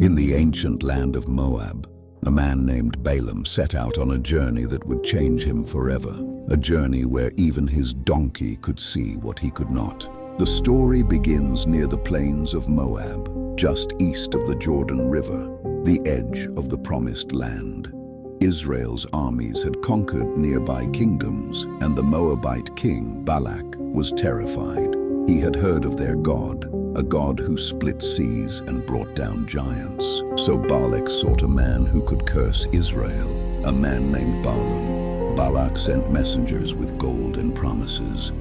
In the ancient land of Moab, a man named Balaam set out on a journey that would change him forever, a journey where even his donkey could see what he could not. The story begins near the plains of Moab, just east of the Jordan River, the edge of the Promised Land. Israel's armies had conquered nearby kingdoms, and the Moabite king, Balak, was terrified. He had heard of their God, a God who split seas and brought down giants. So Balak sought a man who could curse Israel, a man named Balaam. Balak sent messengers with gold and promises.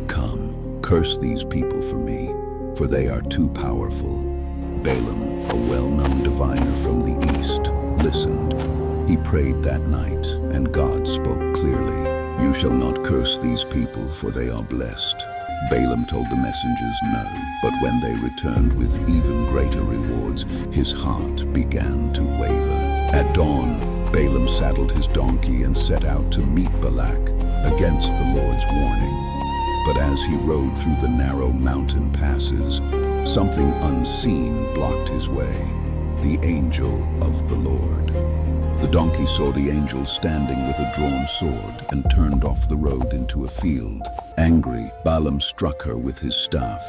"Come, curse these people for me, for they are too powerful." Balaam, a well-known diviner from the east, listened. He prayed that night, and God spoke clearly. "You shall not curse these people, for they are blessed." Balaam told the messengers no, but when they returned with even greater rewards, his heart began to waver. At dawn, Balaam saddled his donkey and set out to meet Balak, against the Lord's warning. But as he rode through the narrow mountain passes, something unseen blocked his way: the angel of the Lord. The donkey saw the angel standing with a drawn sword and turned off the road into a field. Angry, Balaam struck her with his staff.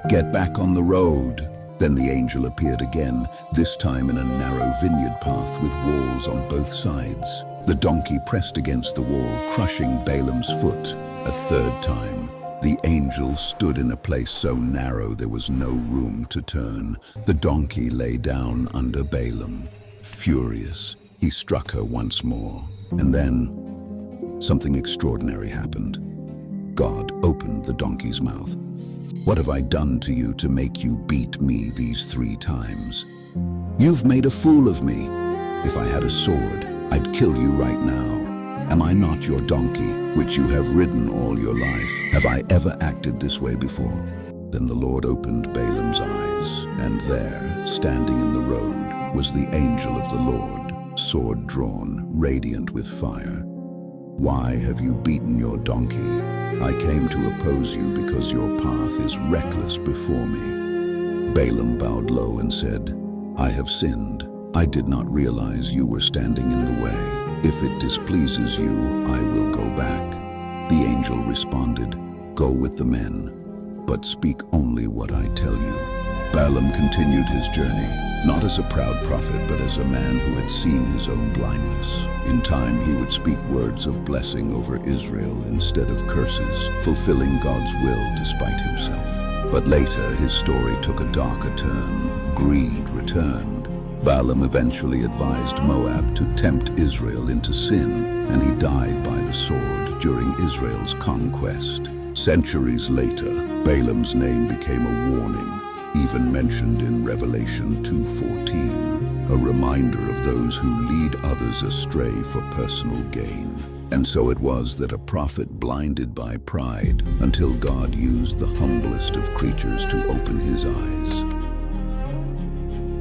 "Get back on the road." Then the angel appeared again, this time in a narrow vineyard path with walls on both sides. The donkey pressed against the wall, crushing Balaam's foot. A third time, the angel stood in a place so narrow there was no room to turn. The donkey lay down under Balaam. Furious, he struck her once more. And then, something extraordinary happened. God opened the donkey's mouth. "What have I done to you to make you beat me these 3 times? You've made a fool of me. If I had a sword, I'd kill you right now. Am I not your donkey, which you have ridden all your life? Have I ever acted this way before?" Then the Lord opened Balaam's eyes, and there, standing in the road, was the angel of the Lord, sword drawn, radiant with fire. "Why have you beaten your donkey? I came to oppose you because your path is reckless before me." Balaam bowed low and said, "I have sinned. I did not realize you were standing in the way. If it displeases you, I will go back." The angel responded, "Go with the men, but speak only what I tell you." Balaam continued his journey, not as a proud prophet, but as a man who had seen his own blindness. In time, he would speak words of blessing over Israel instead of curses, fulfilling God's will despite himself. But later, his story took a darker turn. Greed returned. Balaam eventually advised Moab to tempt Israel into sin, and he died by the sword during Israel's conquest. Centuries later, Balaam's name became a warning, even mentioned in Revelation 2:14, a reminder of those who lead others astray for personal gain. And so it was that a prophet blinded by pride until God used the humblest of creatures to open his eyes.